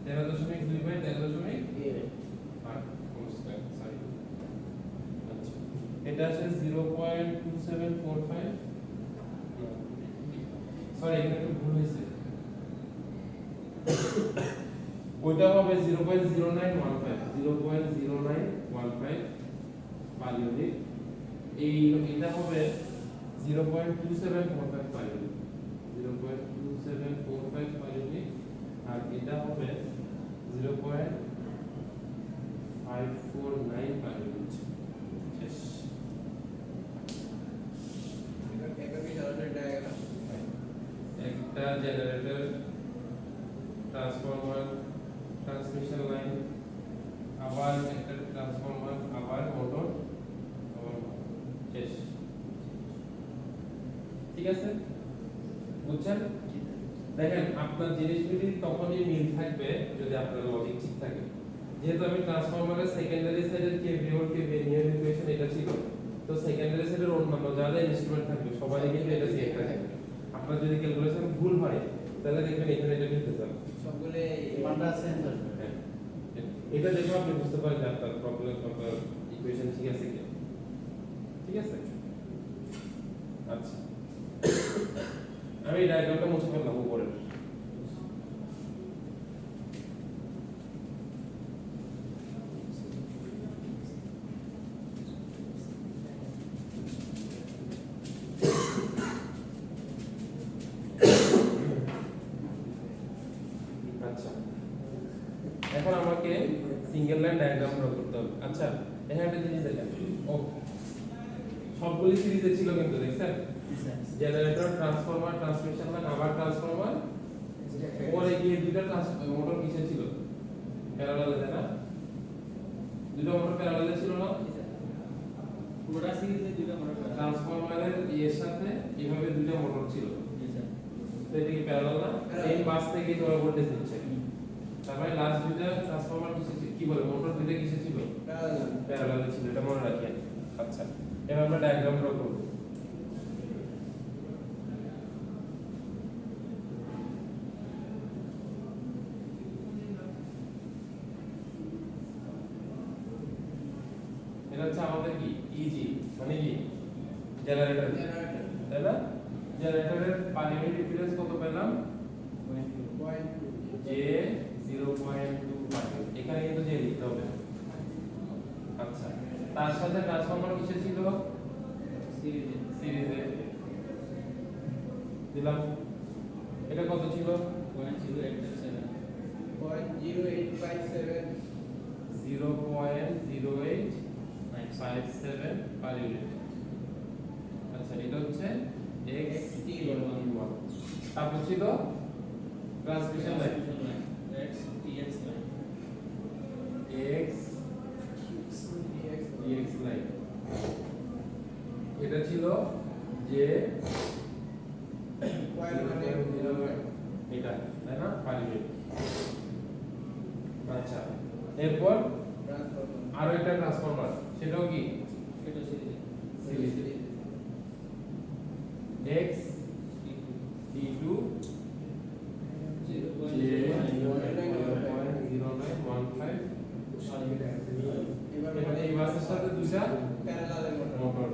13.2 বাই 13.8 হোল স্কয়ার সরি আচ্ছা এটা আছে 0.2745 সরি এখানে একটু ভুল হয়েছে ওইটা হবে 0.0915 পার ইউনিট এই এটা হবে 0.2745 পার ইউনিট 0.2745 পার ইউনিট আর এটা হবে 0.549 পার ইউনিট শেষ এবার কি ধরনের ডায়াগ্রাম একটা জেনারেটর ট্রান্সফরমার ট্রান্সমিশন লাইন আবার একটা ট্রান্সফরমার আবার মোটর আবার শেষ ঠিক আছে বুঝছেন দেখেন আপনার জিনিসগুলি তখনই মিল থাকবে যদি আপনার লজিক ঠিক থাকে যেহেতু আমি ট্রান্সফরমারের সেকেন্ডারি সাইডের কেভিএ নিউমেরিক ইকুয়েশন এটা ছিল তো সেকেন্ডারি সাইডের অন্যান্য যা যা ইনস্ট্রুমেন্ট থাকবে সবারই কিন্তু এটা সেম থাকবে আপনার যদি ক্যালকুলেশন ভুল হয় তাহলে দেখবেন এখানে এটা লিখতে যাবে সবগুলো মানটা চেঞ্জ হবে হ্যাঁ এটা দেখে আপনি বুঝতে পারেন যে আপনার প্রবলেম আপনার ইকুয়েশন ঠিক আছে কি ঠিক আছে আচ্ছা আমি এই ডায়াগ্রামটা মুছে ফেললাম উপরে আচ্ছা এখন আমাকে সিঙ্গেল লাইন ডায়াগ্রাম ড্র করতে হবে আচ্ছা এখানে একটা জিনিস দেখেন ও সবগুলি সিরিজে ছিল কিন্তু দেখছেন জেনারেটর ট্রান্সফরমার ট্রান্সমিশন লাইন আবার ট্রান্সফরমার পরে গিয়ে দুইটা মোটর কিসে ছিল প্যারালালে তাই না দুটো মোটর প্যারালালে ছিল না পুরোটা সিরিজে দুটো মোটর ট্রান্সফরমারের এর সাথে এইভাবে দুইটা মোটর ছিল জি স্যার তো এটা কি প্যারালাল না সেম বাস থেকে তোরা ভোল্টেজ দিচ্ছে তারপরে লাস্ট দুইটা ট্রান্সফরমার কিসে ছিল কি বলে মোটর দুইটা কিসে ছিল প্যারালালে ছিল এটা মনে রাখেন আচ্ছা এবার আমরা ডায়াগ্রাম ড্র করব এটা হচ্ছে আমাদের কি ইজি মানে কি জেনারেটর তাই না জেনারেটরের পার ইউনিট ইম্পিডেন্স কত পেলাম যে 0.25 এখানে কিন্তু যে লিখতে হবে আচ্ছা তার সাথে ট্রান্সফরমার কিসে ছিল সিরিজে দিলাম এটা কত ছিল 0.0857 পার ইউনিট আচ্ছা এটা হচ্ছে x1 তারপর ছিল transmission line x dx line এটা ছিল যে এটা তাই না পার ইউনিট আচ্ছা এরপর আরো একটা ট্রান্সফরমার সেটাও কি সিরিজ x d2 0.0915 এবার এই বাসের সাথে দুইটা মোটর